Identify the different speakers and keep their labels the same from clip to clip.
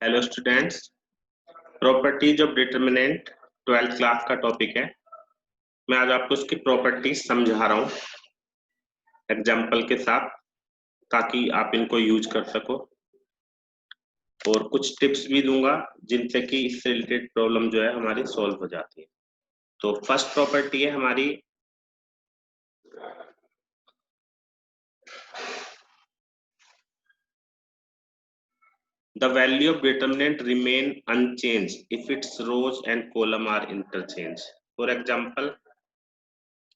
Speaker 1: Hello students, properties of determinant 12th class का topic है। मैं आज आपको उसकी प्रॉपर्टीज समझा रहा हूँ एग्जाम्पल के साथ, ताकि आप इनको यूज कर सको और कुछ टिप्स भी दूंगा जिनसे कि इससे रिलेटेड प्रॉब्लम जो है हमारी सॉल्व हो जाती है। तो फर्स्ट प्रॉपर्टी है हमारी the value of determinant remain unchanged if its rows and column are interchanged। For example,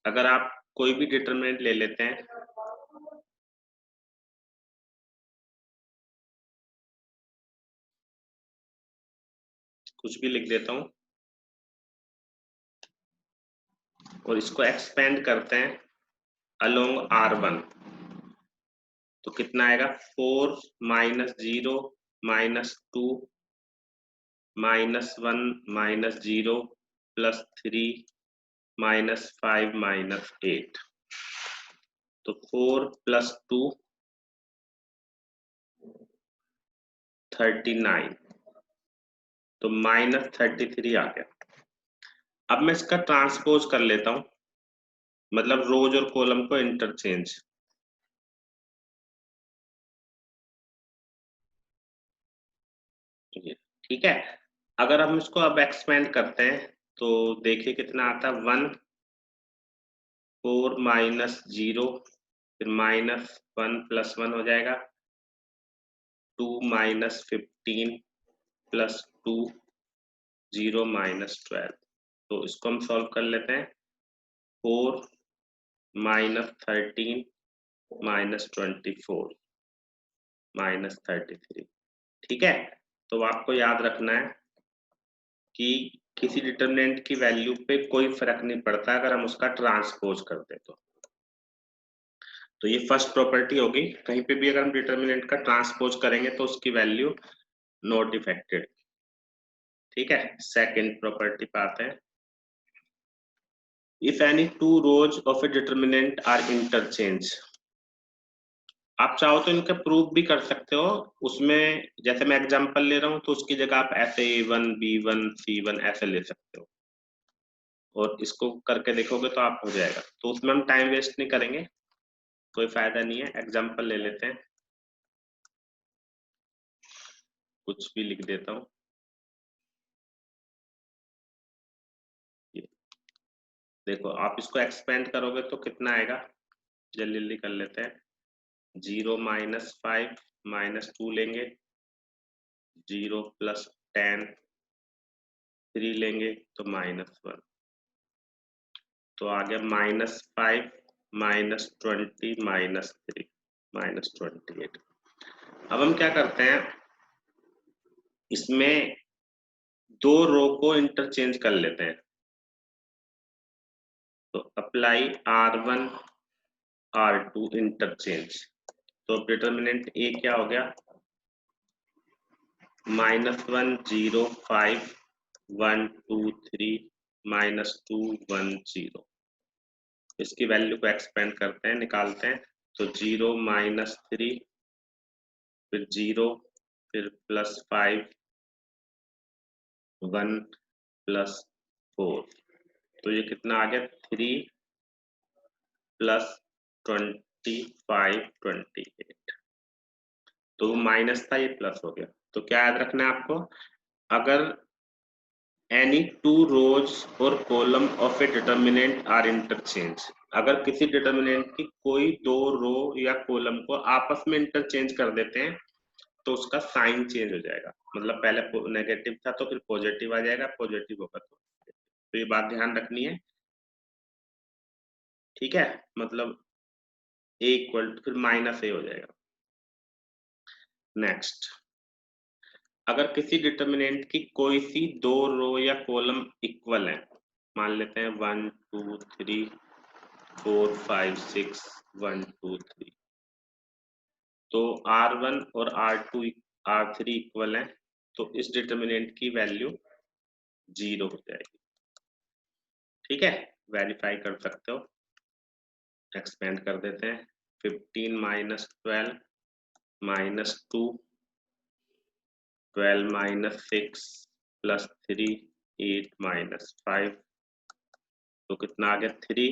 Speaker 1: अगर आप कोई भी डिटर्मिनेंट ले लेते हैं, कुछ भी लिख देता हूं और इसको एक्सपेंड करते हैं अलोंग R1, तो कितना आएगा 4 minus 0 minus 2 minus 1 minus 0 plus 3 minus 5 minus 8। तो 4 प्लस 2 39, तो माइनस 33 आ गया। अब मैं इसका ट्रांसपोज कर लेता हूं, मतलब रोज और कॉलम को इंटरचेंज। ठीक है, अगर हम इसको अब एक्सपेंड करते हैं तो देखिए कितना आता है 1 4 माइनस 0, फिर माइनस 1 प्लस 1 हो जाएगा 2 माइनस 15 प्लस 2 0 माइनस 12। तो इसको हम सॉल्व कर लेते हैं 4 माइनस 13 माइनस 24 माइनस 33। ठीक है, तो आपको याद रखना है कि किसी डिटरमिनेंट की वैल्यू पे कोई फर्क नहीं पड़ता अगर हम उसका ट्रांसपोज कर दे तो ये फर्स्ट प्रॉपर्टी होगी। कहीं पे भी अगर हम डिटरमिनेंट का ट्रांसपोज करेंगे तो उसकी वैल्यू नॉट इफेक्टेड। ठीक है, सेकंड प्रॉपर्टी पे आते हैं। If any two rows of a determinant are interchange, आप चाहो तो इनका प्रूफ भी कर सकते हो। उसमें जैसे मैं एग्जांपल ले रहा हूं तो उसकी जगह आप ऐसे A1 B1 C1 ऐसे ले सकते हो और इसको करके देखोगे तो आप हो जाएगा। तो उसमें हम टाइम वेस्ट नहीं करेंगे, कोई फायदा नहीं है। एग्जांपल ले लेते हैं, कुछ भी लिख देता हूं। देखो, आप इसको एक्सपेंड करोगे तो कितना आएगा, जल्दी जल्दी कर लेते हैं। 0 माइनस 5 माइनस 2 लेंगे, 0 प्लस 10 3 लेंगे तो माइनस 1। तो आ गया माइनस 5 माइनस 20 माइनस 3 माइनस 28। अब हम क्या करते हैं, इसमें दो रो को इंटरचेंज कर लेते हैं। तो अप्लाई R1 R2 इंटरचेंज। तो डिटरमिनेंट ए क्या हो गया, -1 0 5 1 2 3 -2 1 0। इसकी वैल्यू को एक्सपेंड करते हैं, निकालते हैं। तो 0 -3 फिर 0 फिर +5 1 +4। तो ये कितना आ गया 3 + 25 28। तो वो माइनस था, ये प्लस हो गया। तो क्या याद रखना है आपको, अगर एनी टू रोज और column of a determinant are interchange, अगर किसी डिटरमिनेंट की कोई दो रो या कॉलम को आपस में इंटरचेंज कर देते हैं तो उसका साइन चेंज हो जाएगा। मतलब पहले नेगेटिव था तो फिर पॉजिटिव आ जाएगा, पॉजिटिव होगा तो ये बात ध्यान रखनी है। ठीक है, मतलब ए इक्वल टू फिर -a हो जाएगा। नेक्स्ट, अगर किसी डिटरमिनेंट की कोई सी दो रो या कॉलम इक्वल है, मान लेते हैं 1 2 3 4 5 6 1 2 3, तो R1 और R2 R3 इक्वल है, तो इस डिटरमिनेंट की वैल्यू 0 हो जाएगी। ठीक है, वेरीफाई कर सकते हो। एक्सपेंड कर देते हैं, 15 -12 -2 12 माइनस 6 प्लस 3 8 माइनस 5, तो कितना आ गया 3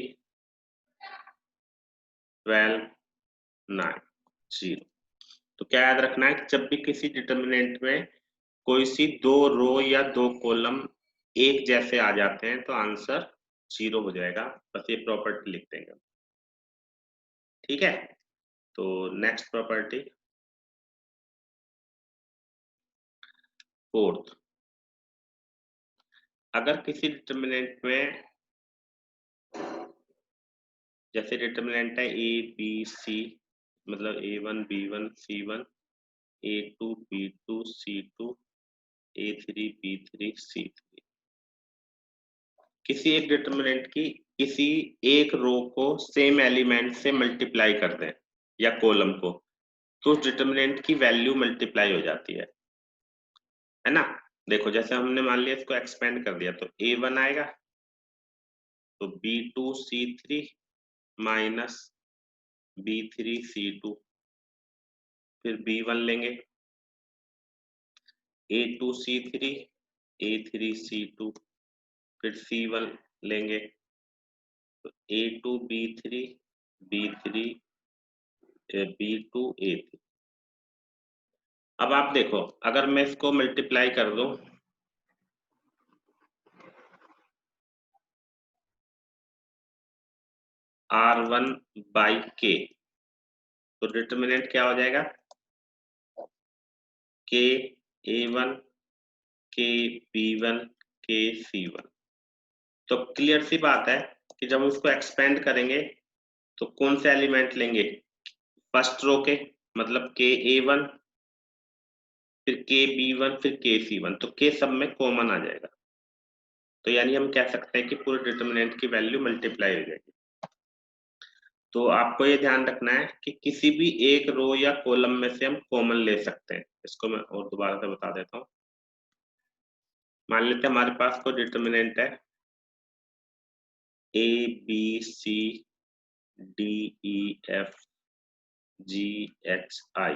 Speaker 1: 12 9 0। तो क्या याद रखना है कि जब भी किसी डिटर्मिनेंट में कोई सी दो रो या दो कॉलम एक जैसे आ जाते हैं तो आंसर 0 हो जाएगा। बस ये प्रॉपर्टी लिख देंगे, ठीक है। तो नेक्स्ट प्रॉपर्टी, फोर्थ, अगर किसी डिटर्मिनेंट में, जैसे डिटर्मिनेंट है ए बी सी, मतलब A1 B1 C1 A2 B2 C2 A3 B3 C3, किसी एक डिटर्मिनेंट की किसी एक रो को सेम एलिमेंट से मल्टीप्लाई कर दें या कॉलम को, तो उस डिटर्मिनेंट की वैल्यू मल्टीप्लाई हो जाती है ना। देखो जैसे हमने मान लिया इसको एक्सपेंड कर दिया तो A1 आएगा, तो B2 C3 minus B3 C2, फिर B1 लेंगे A2 C3 A3 C2, फिर C1 लेंगे तो A2 B3 B3 B2 A3। अब आप देखो अगर मैं इसको मल्टीप्लाई कर दूं R1 बाई K, तो डिटर्मिनेंट क्या हो जाएगा K A1 K B1 K C1। तो क्लियर सी बात है कि जब हम उसको एक्सपेंड करेंगे तो कौन से एलिमेंट लेंगे, फर्स्ट रो के, मतलब K A1 फिर K B1 फिर K C1, तो K सब में कॉमन आ जाएगा। तो यानी हम कह सकते हैं कि पूरे डिटर्मिनेंट की वैल्यू मल्टीप्लाई हो जाएगी। तो आपको ये ध्यान रखना है कि किसी भी एक रो या कॉलम में से हम कॉमन ले सकते हैं। इसको मैं और दोबारा से बता देता हूँ। मान लेते हैं हमारे पास कोई डिटर्मिनेंट है A B C D E F G H I,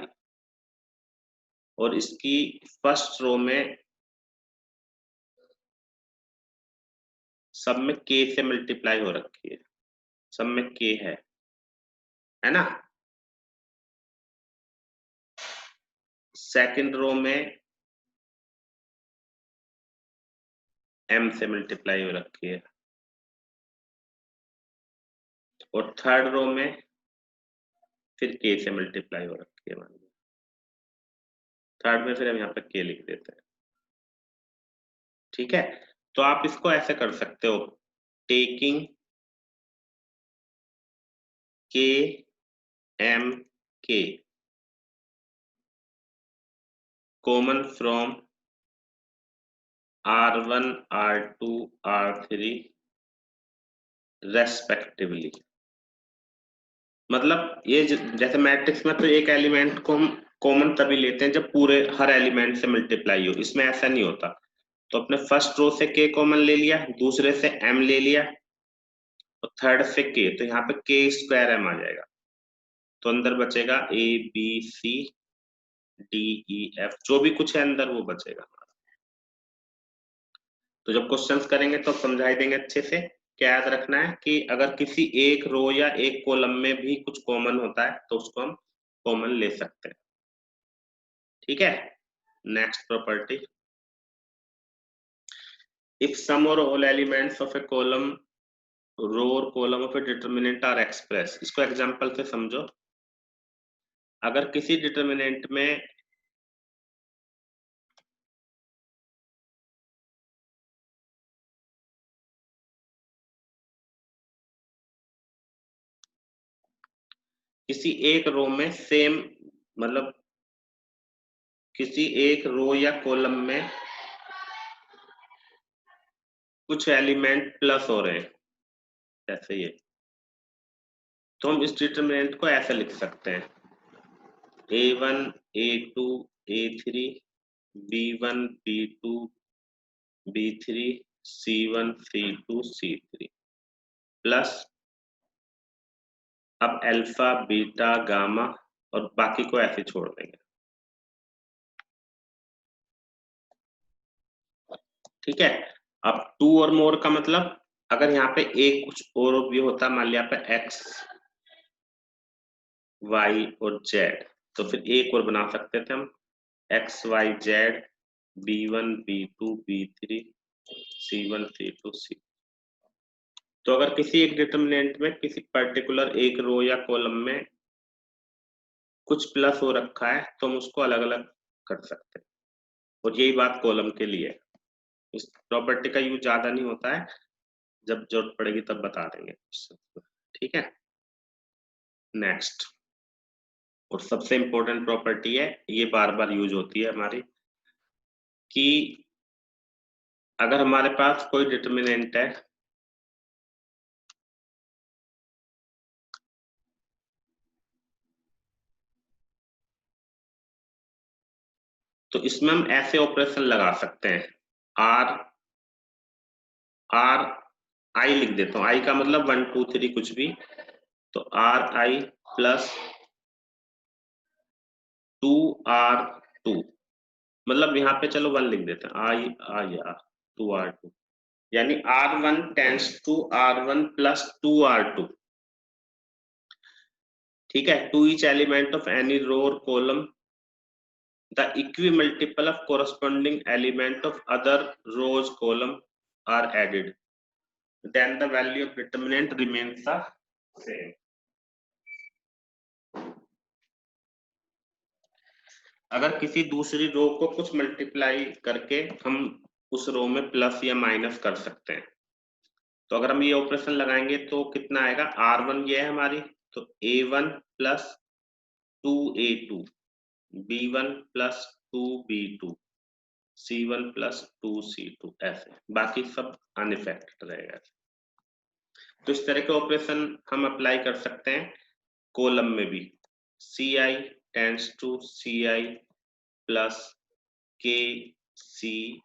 Speaker 1: और इसकी फर्स्ट रो में सब में K से मल्टीप्लाई हो रखी है, सब में K है ना। सेकंड रो में M से मल्टीप्लाई हो रखी है, और थर्ड रो में फिर K से मल्टीप्लाई हो रखी है। मान लो थर्ड में फिर हम यहाँ पे K लिख देते हैं, ठीक है। तो आप इसको ऐसे कर सकते हो, taking K M K common from R1 R2 R3 respectively. मतलब ये जैसे मैट्रिक्स में तो एक एलिमेंट को हम कॉमन तभी लेते हैं जब पूरे हर एलिमेंट से मल्टीप्लाई हो, इसमें ऐसा नहीं होता। तो अपने फर्स्ट रो से K कॉमन ले लिया, दूसरे से M ले लिया, और थर्ड से K, तो यहाँ पे K स्क्वायर M आ जाएगा। तो अंदर बचेगा A B C D E F, जो भी कुछ है अंदर वो बचेगा। तो जब क्वेश्चंस करेंगे तो समझाई देंगे अच्छे से। क्या याद रखना है कि अगर किसी एक रो या एक कॉलम में भी कुछ कॉमन होता है तो उसको हम कॉमन ले सकते हैं, ठीक है। नेक्स्ट प्रॉपर्टी, इफ सम और all elements of a column, row और column of a determinant are express. इसको एग्जांपल से समझो। अगर किसी डिटर्मिनेंट में किसी एक रो में सेम, मतलब किसी एक रो या कॉलम में कुछ एलिमेंट प्लस हो रहे हैं जैसे ये, तो हम इस डिटर्मिनेंट को ऐसे लिख सकते हैं A1 A2 A3 B1 B2 B3 C1 C2 C3 plus, अब अल्फा बीटा गामा और बाकी को ऐसे छोड़ देंगे। ठीक है। अब टू और मोर का मतलब अगर यहाँ पे एक कुछ और भी होता, मान लिया पे एक्स वाई और जेड, तो फिर एक और बना सकते थे हम, x y Z B1 B2 B3 C1 C2 C। तो अगर किसी एक डिटरमिनेंट में किसी पर्टिकुलर एक रो या कॉलम में कुछ प्लस हो रखा है तो हम उसको अलग अलग कर सकते हैं, और यही बात कॉलम के लिए है। इस प्रॉपर्टी का यूज ज्यादा नहीं होता है, जब जरूरत पड़ेगी तब बता देंगे। ठीक है, नेक्स्ट और सबसे इंपॉर्टेंट प्रॉपर्टी है, ये बार बार यूज होती है हमारी, कि अगर हमारे पास कोई डिटरमिनेंट है तो इसमें हम ऐसे ऑपरेशन लगा सकते हैं, आर आर आई लिख देता हूँ, आई का मतलब 1 2 3 कुछ भी, तो आर आई प्लस 2R2, मतलब यहाँ पे चलो 1 लिख देते हैं, आई आई आर 2R2, यानी R1 tense to R1 plus 2R2। ठीक है, to each element of any row और column the equimultiple of corresponding element of other rows column are added, then the value of determinant remains the same। अगर किसी दूसरी रो को कुछ multiply करके हम उस रो में प्लस या माइनस कर सकते हैं, तो अगर हम ये ऑपरेशन लगाएंगे तो कितना आएगा, R1 ये है हमारी, तो A1 plus 2A2 B1 plus 2B2 C1 plus 2C2, ऐसे बाकी सब अनइफेक्टेड रहेगा। तो इस तरह के ऑपरेशन हम अप्लाई कर सकते हैं कॉलम में भी, Ci tends to Ci plus k C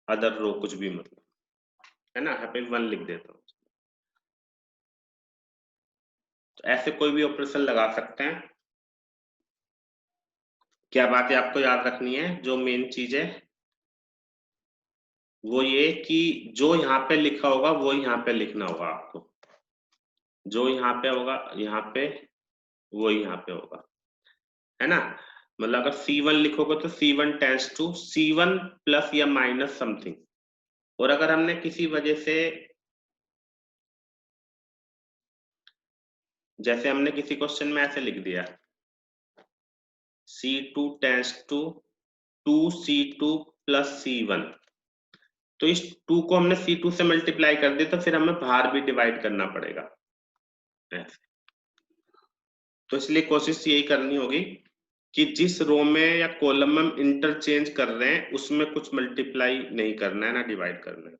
Speaker 1: other रो, कुछ भी मतलब, है ना, यहाँ पे 1 लिख देता हूँ। तो ऐसे कोई भी ऑपरेशन लगा सकते हैं। क्या बात है आपको याद रखनी है, जो मेन चीज है वो ये कि जो यहाँ पे लिखा होगा वो यहाँ पे लिखना होगा आपको, जो यहाँ पे होगा यहाँ पे, वो यहाँ पे होगा, है ना। मतलब अगर C1 लिखोगे तो C1 tends to C1 plus या माइनस समथिंग, और अगर हमने किसी वजह से, जैसे हमने किसी क्वेश्चन में ऐसे लिख दिया C2 tends to 2C2 plus C1, तो इस 2 को हमने C2 से मल्टीप्लाई कर दिया तो फिर हमें बाहर भी डिवाइड करना पड़ेगा ऐसे। तो इसलिए कोशिश यही करनी होगी कि जिस रो में या कॉलम में हम इंटरचेंज कर रहे हैं उसमें कुछ मल्टीप्लाई नहीं करना है ना डिवाइड करना है,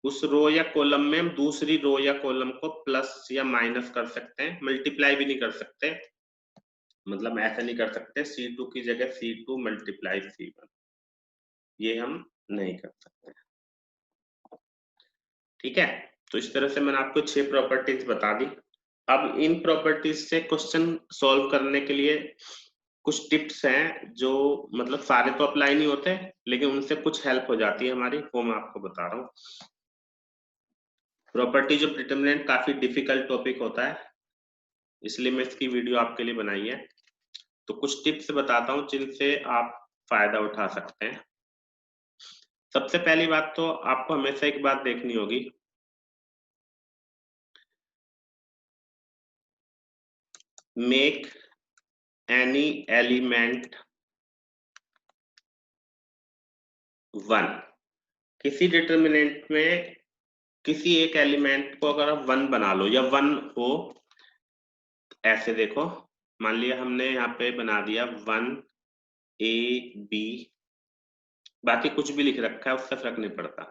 Speaker 1: उस रो या कॉलम में हम दूसरी रो या कॉलम को प्लस या माइनस कर सकते हैं, मल्टीप्लाई भी नहीं कर सकते, मतलब ऐसा नहीं कर सकते C2 की जगह C2 मल्टीप्लाई C1, ये हम नहीं कर सकते। ठीक है, तो इस तरह से मैंने आपको 6 प्रॉपर्टीज बता दी। अब इन प्रॉपर्टीज से क्वेश्चन सॉल्व करने के लिए कुछ टिप्स हैं, जो मतलब सारे तो अप्लाई नहीं होते लेकिन उनसे कुछ हेल्प हो जाती है हमारी, वो मैं आपको बता रहा हूँ। प्रॉपर्टीज ऑफ डिटरमिनेंट काफी डिफिकल्ट टॉपिक होता है, इसलिए मैं इसकी वीडियो आपके लिए बनाई है। तो कुछ टिप्स बताता हूँ जिनसे आप फायदा उठा सकते हैं। सबसे पहली बात तो आपको हमेशा एक बात देखनी होगी, मेक एनी एलिमेंट 1। किसी डिटरमिनेंट में किसी एक एलिमेंट को अगर आप 1 बना लो या 1 हो, ऐसे देखो, मान लिया हमने यहाँ पे बना दिया 1 A B, बाकी कुछ भी लिख रखा है उससे फर्क नहीं पड़ता,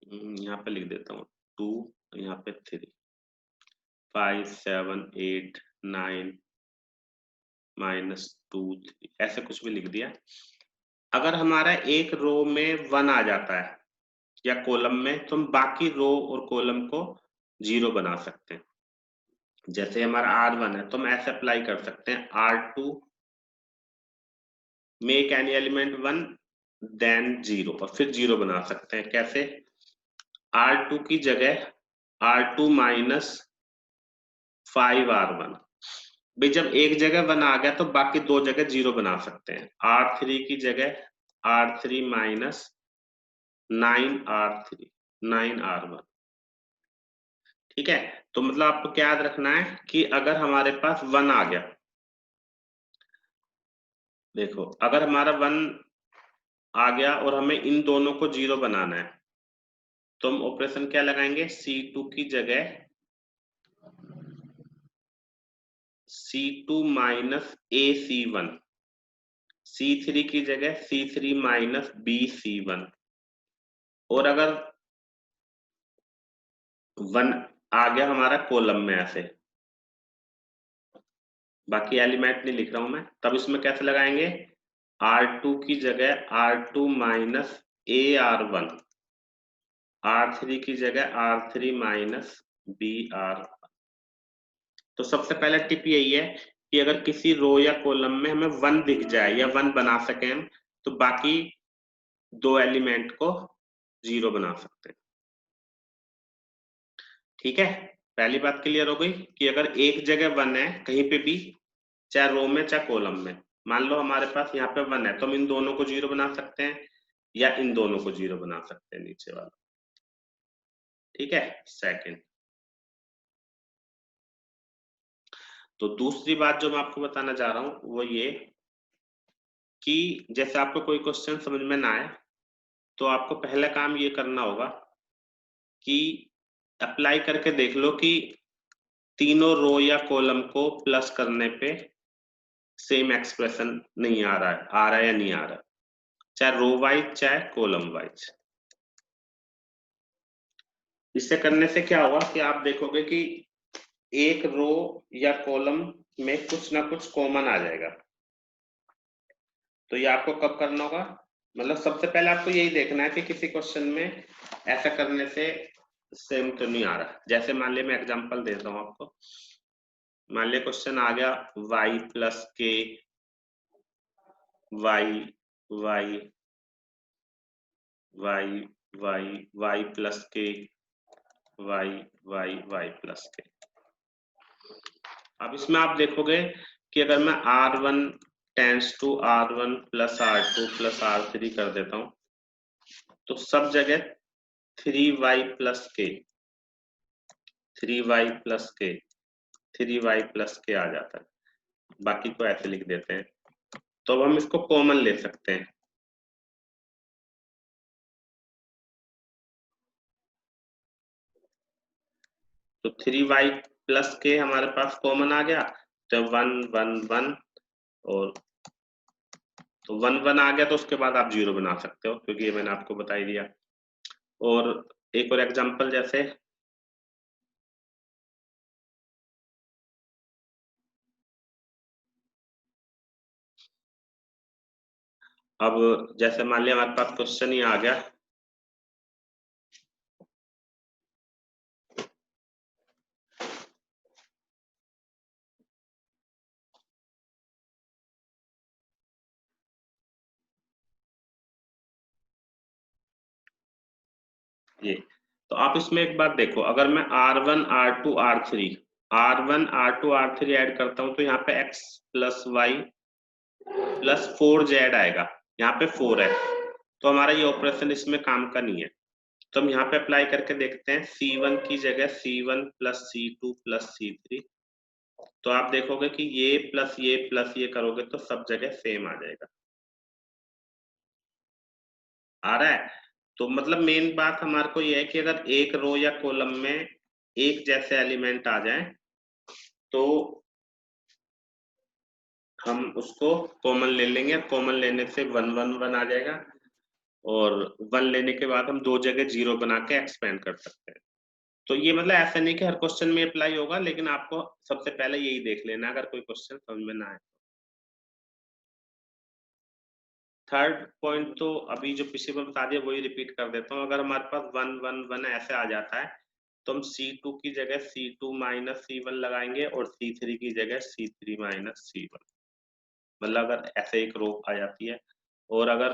Speaker 1: यहाँ पे लिख देता हूँ 2, यहाँ पे 3 5 7 8 9 -2 3, ऐसे कुछ भी लिख दिया। अगर हमारा एक रो में 1 आ जाता है या कॉलम में, तो हम बाकी रो और कॉलम को 0 बना सकते हैं। जैसे हमारा R1 है तो हम ऐसे अप्लाई कर सकते हैं, R2 make any element 1 then 0 और फिर 0 बना सकते हैं। कैसे? R2 की जगह R2 माइनस 5R1। भाई जब एक जगह 1 आ गया तो बाकी दो जगह 0 बना सकते हैं। R3 की जगह R3 माइनस 9R3 9R1। ठीक है, तो मतलब आपको क्या याद रखना है कि अगर हमारे पास 1 आ गया, देखो अगर हमारा 1 आ गया और हमें इन दोनों को 0 बनाना है तो हम ऑपरेशन क्या लगाएंगे? C2 की जगह C2 माइनस AC1, C3 की जगह C3 माइनस BC1। और अगर 1 आ गया हमारा कॉलम में ऐसे, बाकी एलिमेंट नहीं लिख रहा हूं मैं, तब इसमें कैसे लगाएंगे? R2 की जगह R2 माइनस AR1, R3 की जगह R3 माइनस BR। तो सबसे पहला टिप यही है कि अगर किसी रो या कॉलम में हमें 1 दिख जाए या 1 बना सके हम, तो बाकी दो एलिमेंट को 0 बना सकते हैं। ठीक है, पहली बात क्लियर हो गई कि अगर एक जगह 1 है कहीं पे भी, चाहे रो में चाहे कॉलम में, मान लो हमारे पास यहाँ पे 1 है तो हम इन दोनों को 0 बना सकते हैं या इन दोनों को 0 बना सकते हैं, नीचे वाला। ठीक है, सेकंड। तो दूसरी बात जो मैं आपको बताना चाह रहा हूं वो ये कि जैसे आपको कोई क्वेश्चन समझ में ना आए तो आपको पहला काम ये करना होगा कि अप्लाई करके देख लो कि तीनों रो या कॉलम को प्लस करने पे सेम एक्सप्रेशन नहीं आ रहा है, आ रहा है या नहीं आ रहा है, चाहे रो वाइज चाहे कॉलम वाइज। इससे करने से क्या होगा कि आप देखोगे कि एक रो या कॉलम में कुछ ना कुछ कॉमन आ जाएगा। तो ये आपको कब करना होगा? मतलब सबसे पहले आपको यही देखना है कि किसी क्वेश्चन में ऐसा करने से सेम तो नहीं आ रहा। जैसे मान लिया, मैं एग्जांपल देता हूं आपको। मान लिया क्वेश्चन आ गया y plus k y y y y y plus k y y y plus k. अब इसमें आप देखोगे कि अगर मैं R1 tense to R1 plus R2 plus R3 कर देता हूं तो सब जगह 3y प्लस के 3y प्लस के 3y प्लस के आ जाता है, बाकी को ऐसे लिख देते हैं। तो अब हम इसको कॉमन ले सकते हैं। तो 3y प्लस के हमारे पास कॉमन आ गया, तो 1 1 1 और तो 1 1 आ गया तो उसके बाद आप 0 बना सकते हो क्योंकि ये मैंने आपको बता ही दिया। और एक और एग्जांपल, जैसे अब जैसे मान लिया हमारे पास क्वेश्चन ही आ गया ये। तो आप इसमें एक बात देखो, अगर मैं R1 R2 R3 R1 R2 R3 add करता हूं तो यहाँ पे x plus Y plus 4z आएगा, यहाँ पे 4 है, तो हमारा ये ऑपरेशन इसमें काम का नहीं है। तो हम यहाँ पे अप्लाई करके देखते हैं, C1 की जगह C1 plus C2 plus C3। तो आप देखोगे कि ये प्लस ये करोगे तो सब जगह सेम आ जाएगा। आ रहा है? तो मतलब मेन बात हमारे को ये है कि अगर एक रो या कॉलम में एक जैसे एलिमेंट आ जाए तो हम उसको कॉमन ले लेंगे। कॉमन लेने से 1 1 1 आ जाएगा और 1 लेने के बाद हम दो जगह 0 बना के एक्सपेंड कर सकते हैं। तो ये मतलब ऐसा नहीं कि हर क्वेश्चन में अप्लाई होगा, लेकिन आपको सबसे पहले यही देख लेना अगर कोई क्वेश्चन समझ में ना आए। थर्ड पॉइंट तो अभी जो पिछले बार बता दिया वही रिपीट कर देता हूँ। अगर हमारे पास 1 1 1 ऐसे आ जाता है तो हम C2 की जगह C2 माइनस C1 लगाएंगे और C3 की जगह C3 माइनस C1। मतलब अगर ऐसे एक रो आ जाती है, और अगर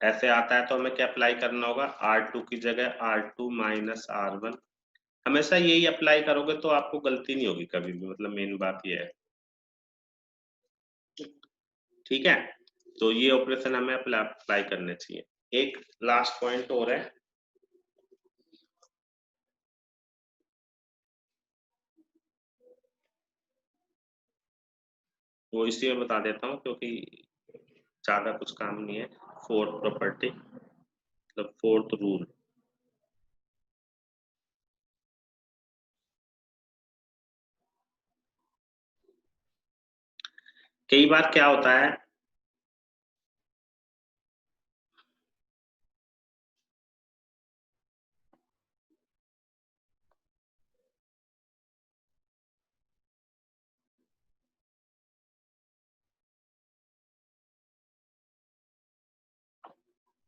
Speaker 1: ऐसे आता है तो हमें क्या अप्लाई करना होगा, R2 की जगह R2 माइनस R1। हमेशा यही अप्लाई करोगे तो आपको गलती नहीं होगी कभी भी, मतलब मेन बात ये है। ठीक है, तो ये ऑपरेशन हमें अप्लाई करने चाहिए। एक लास्ट पॉइंट और है, वो इसी में बता देता हूँ क्योंकि ज्यादा कुछ काम नहीं है। फोर्थ प्रॉपर्टी मतलब फोर्थ रूल। कई बार क्या होता है,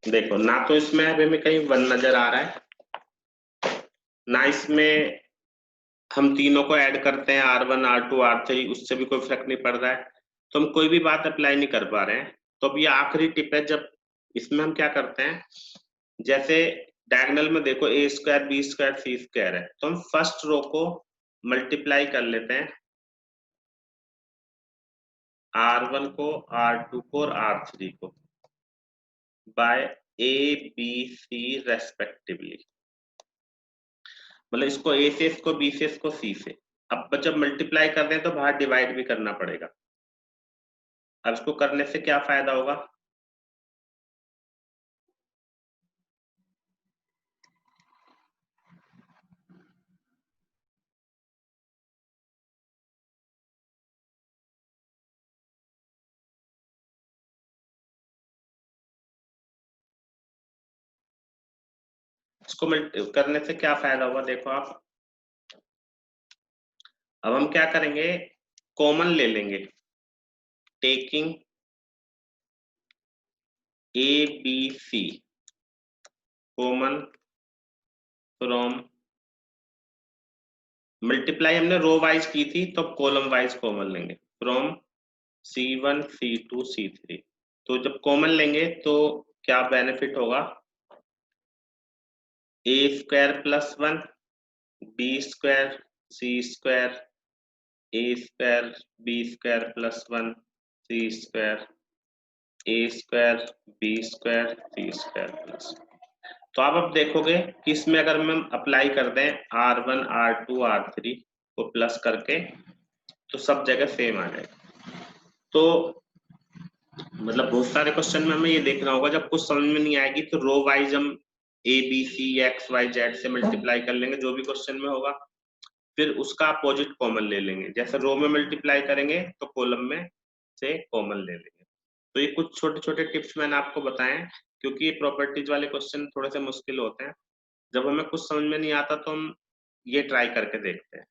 Speaker 1: देखो ना तो इसमें अभी में कहीं 1 नजर आ रहा है, ना इसमें हम तीनों को ऐड करते हैं R1 R2 R3, उससे भी कोई फर्क नहीं पड़ रहा है, तो हम कोई भी बात अप्लाई नहीं कर पा रहे हैं। तो अब ये आखिरी टिप है, जब इसमें हम क्या करते हैं, जैसे डायगोनल में देखो ए स्क्वायर बी स्क्वायर सी स्क्वायर है, तो हम फर्स्ट रो को मल्टीप्लाई कर लेते हैं R1 को R2 को और R3 को by a b c respectively. मतलब इसको ए से, इसको बी से, इसको सी से। अब जब मल्टीप्लाई कर रहे हैं तो बाहर डिवाइड भी करना पड़ेगा। अब इसको करने से क्या फायदा होगा, इसको करने से क्या फायदा होगा, देखो आप। अब हम क्या करेंगे, कॉमन ले लेंगे, taking a b c common from, multiply हमने रो वाइज की थी तो कॉलम वाइज कॉमन लेंगे, फ्रॉम C1 C2 C3। तो जब कॉमन लेंगे तो क्या बेनिफिट होगा, ए स्क्वायर प्लस 1 बी स्क्वायर सी स्क्वायर ए स्क्वायर बी स्क्वायर प्लस 1 सी स्क्वायर ए स्क्वायर बी स्क्वायर सी स्क्वायर प्लस। तो आप अब देखोगे कि इसमें अगर हम अप्लाई कर दें R1 R2 R3 को प्लस करके, तो सब जगह सेम आ जाएगा। तो मतलब बहुत सारे क्वेश्चन में हमें ये देखना होगा, जब कुछ समझ में नहीं आएगी तो रो वाइज हम a b c x y z से मल्टीप्लाई कर लेंगे जो भी क्वेश्चन में होगा, फिर उसका अपोजिट कॉमन ले लेंगे। जैसे रो में मल्टीप्लाई करेंगे तो कॉलम में से कॉमन ले लेंगे। तो ये कुछ छोटे छोटे टिप्स मैंने आपको बताए हैं, क्योंकि ये प्रॉपर्टीज वाले क्वेश्चन थोड़े से मुश्किल होते हैं। जब हमें कुछ समझ में नहीं आता तो हम ये ट्राई करके देखते हैं।